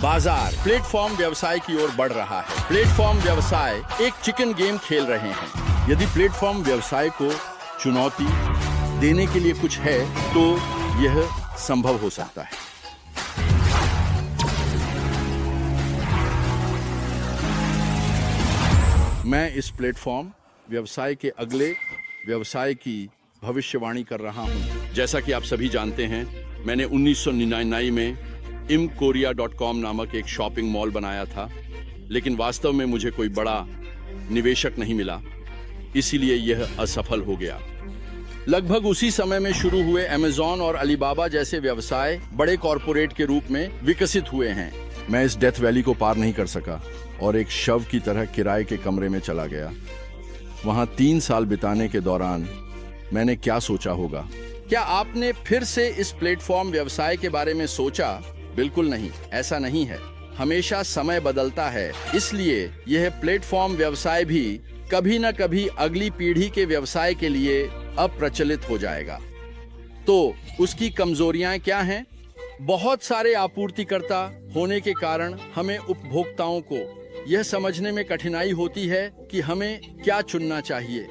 बाजार प्लेटफॉर्म व्यवसाय की ओर बढ़ रहा है। प्लेटफॉर्म व्यवसाय एक चिकन गेम खेल रहे हैं। यदि प्लेटफॉर्म व्यवसाय को चुनौती देने के लिए कुछ है तो यह संभव हो सकता है। मैं इस प्लेटफॉर्म व्यवसाय के अगले व्यवसाय की भविष्यवाणी कर रहा हूं। जैसा कि आप सभी जानते हैं, मैंने 1999 में imkorea.com नामक एक शॉपिंग मॉल बनाया था, लेकिन वास्तव में मुझे कोई बड़ा निवेशक नहीं मिला, इसीलिए यह असफल हो गया। लगभग उसी समय में शुरू हुए अमेज़न और अलीबाबा जैसे व्यवसाय बड़े कॉरपोरेट के रूप में विकसित हुए हैं। मैं इस डेथ वैली को पार नहीं कर सका और एक शव की तरह किराए के कमरे में चला गया। वहां 3 साल बिताने के दौरान मैंने क्या सोचा होगा? क्या आपने फिर से इस प्लेटफॉर्म व्यवसाय के बारे में सोचा? बिल्कुल नहीं, ऐसा नहीं है। हमेशा समय बदलता है, इसलिए यह प्लेटफॉर्म व्यवसाय भी कभी न कभी अगली पीढ़ी के व्यवसाय के लिए अप्रचलित हो जाएगा। तो उसकी कमजोरियां क्या हैं? बहुत सारे आपूर्तिकर्ता होने के कारण हमें उपभोक्ताओं को यह समझने में कठिनाई होती है कि हमें क्या चुनना चाहिए।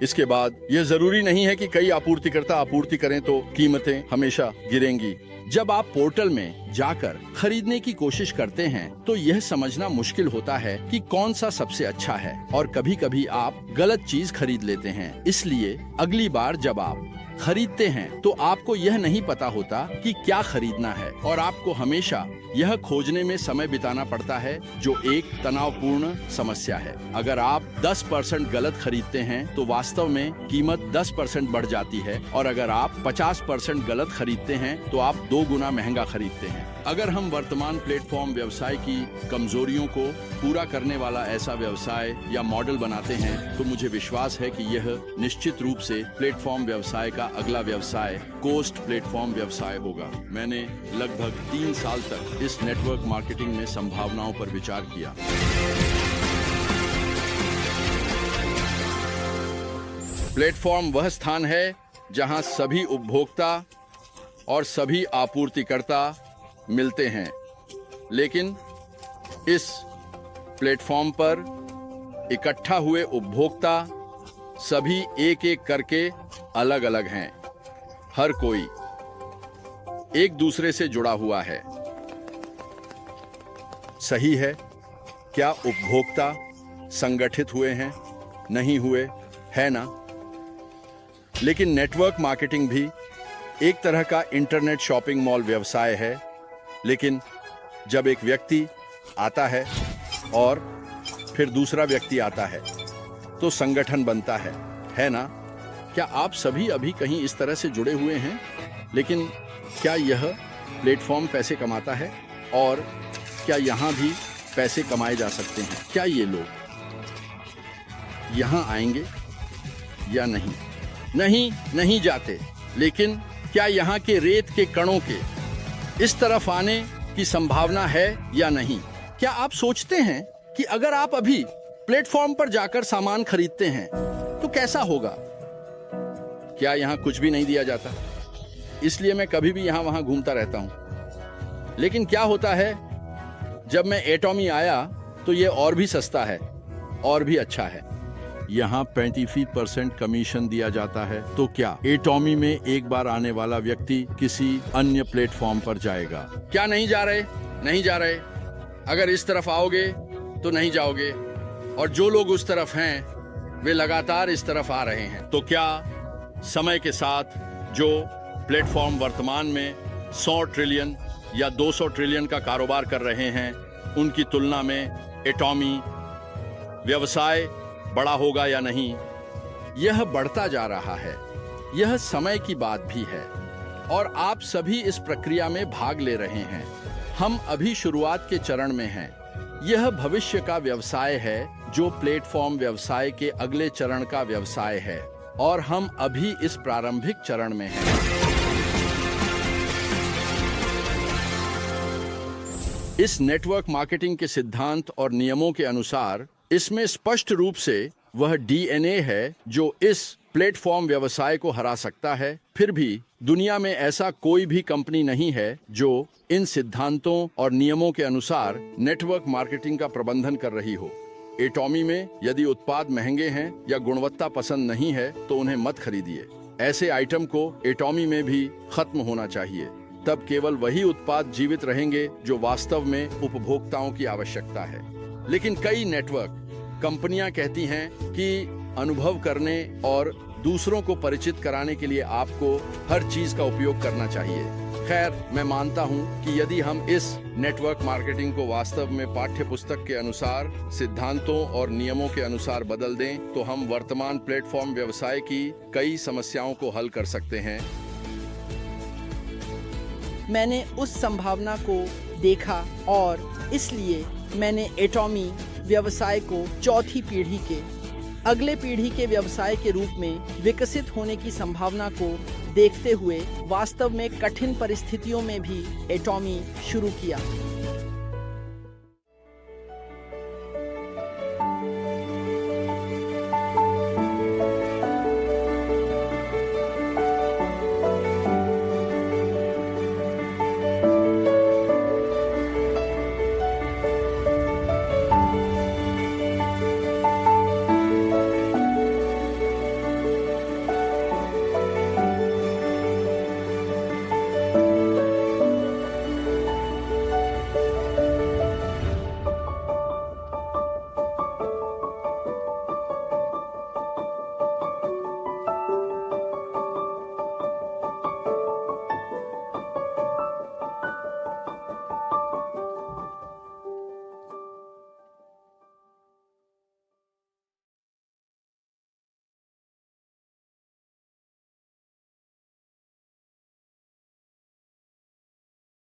इसके बाद यह जरूरी नहीं है कि कई आपूर्तिकर्ता आपूर्ति करें तो कीमतें हमेशा गिरेंगी। जब आप पोर्टल में जाकर खरीदने की कोशिश करते हैं तो यह समझना मुश्किल होता है कि कौन सा सबसे अच्छा है और कभी-कभी आप गलत चीज खरीद लेते हैं। इसलिए अगली बार जब आप खरीदते हैं तो आपको यह नहीं पता होता कि क्या खरीदना है और आपको हमेशा यह खोजने में समय बिताना पड़ता है, जो एक तनावपूर्ण समस्या है। अगर आप 10% गलत खरीदते हैं तो वास्तव में कीमत 10% बढ़ जाती है और अगर आप 50% गलत खरीदते हैं तो आप 2 गुना महंगा खरीदते हैं। अगर हम वर्तमान प्लेटफॉर्म व्यवसाय की कमजोरियों को पूरा करने वाला ऐसा व्यवसाय या मॉडल बनाते हैं तो मुझे विश्वास है कि यह निश्चित रूप से प्लेटफॉर्म व्यवसाय का अगला व्यवसाय कोस्ट प्लेटफॉर्म व्यवसाय होगा। मैंने लगभग 3 साल तक इस नेटवर्क मार्केटिंग में संभावनाओं पर विचार किया। प्लेटफॉर्म वह स्थान है जहां सभी उपभोक्ता और सभी आपूर्तिकर्ता मिलते हैं, लेकिन इस प्लेटफॉर्म पर इकट्ठा हुए उपभोक्ता सभी एक एक करके अलग अलग हैं। हर कोई एक दूसरे से जुड़ा हुआ है। सही है? क्या उपभोक्ता संगठित हुए हैं? नहीं हुए, है ना? लेकिन नेटवर्क मार्केटिंग भी एक तरह का इंटरनेट शॉपिंग मॉल व्यवसाय है। लेकिन जब एक व्यक्ति आता है और फिर दूसरा व्यक्ति आता है तो संगठन बनता है ना? क्या आप सभी अभी कहीं इस तरह से जुड़े हुए हैं? लेकिन क्या यह प्लेटफॉर्म पैसे कमाता है? और क्या यहाँ भी पैसे कमाए जा सकते हैं? क्या ये लोग यहाँ आएंगे या नहीं? नहीं जाते। लेकिन क्या यहाँ के रेत के कणों के इस तरफ आने की संभावना है या नहीं? क्या आप सोचते हैं कि अगर आप अभी प्लेटफॉर्म पर जाकर सामान खरीदते हैं तो कैसा होगा? क्या यहाँ कुछ भी नहीं दिया जाता? इसलिए मैं कभी भी यहाँ वहाँ घूमता रहता हूँ। लेकिन क्या होता है, जब मैं एटॉमी आया तो ये और भी सस्ता है और भी अच्छा है। यहाँ 35% कमीशन दिया जाता है। तो क्या एटॉमी में एक बार आने वाला व्यक्ति किसी अन्य प्लेटफॉर्म पर जाएगा? क्या नहीं जा रहे? नहीं जा रहे। अगर इस तरफ आओगे तो नहीं जाओगे, और जो लोग उस तरफ हैं वे लगातार इस तरफ आ रहे हैं। तो क्या समय के साथ जो प्लेटफॉर्म वर्तमान में 100 ट्रिलियन या 200 ट्रिलियन का कारोबार कर रहे हैं, उनकी तुलना में एटॉमी व्यवसाय बड़ा होगा या नहीं? यह बढ़ता जा रहा है। यह समय की बात भी है और आप सभी इस प्रक्रिया में भाग ले रहे हैं। हम अभी शुरुआत के चरण में हैं। यह भविष्य का व्यवसाय है जो प्लेटफॉर्म व्यवसाय के अगले चरण का व्यवसाय है, और हम अभी इस प्रारंभिक चरण में हैं। इस नेटवर्क मार्केटिंग के सिद्धांत और नियमों के अनुसार इसमें स्पष्ट रूप से वह डीएनए है जो इस प्लेटफॉर्म व्यवसाय को हरा सकता है। फिर भी दुनिया में ऐसा कोई भी कंपनी नहीं है जो इन सिद्धांतों और नियमों के अनुसार नेटवर्क मार्केटिंग का प्रबंधन कर रही हो। एटॉमी में यदि उत्पाद महंगे हैं या गुणवत्ता पसंद नहीं है तो उन्हें मत खरीदिए। ऐसे आइटम को एटॉमी में भी खत्म होना चाहिए। तब केवल वही उत्पाद जीवित रहेंगे जो वास्तव में उपभोक्ताओं की आवश्यकता है। लेकिन कई नेटवर्क कंपनियां कहती हैं कि अनुभव करने और दूसरों को परिचित कराने के लिए आपको हर चीज का उपयोग करना चाहिए। खैर, मैं मानता हूं कि यदि हम इस नेटवर्क मार्केटिंग को वास्तव में पाठ्य पुस्तक के अनुसार, सिद्धांतों और नियमों के अनुसार बदल दें तो हम वर्तमान प्लेटफॉर्म व्यवसाय की कई समस्याओं को हल कर सकते हैं। मैंने उस संभावना को देखा और इसलिए मैंने एटॉमी व्यवसाय को चौथी पीढ़ी के अगले पीढ़ी के व्यवसाय के रूप में विकसित होने की संभावना को देखते हुए वास्तव में कठिन परिस्थितियों में भी एटॉमी शुरू किया।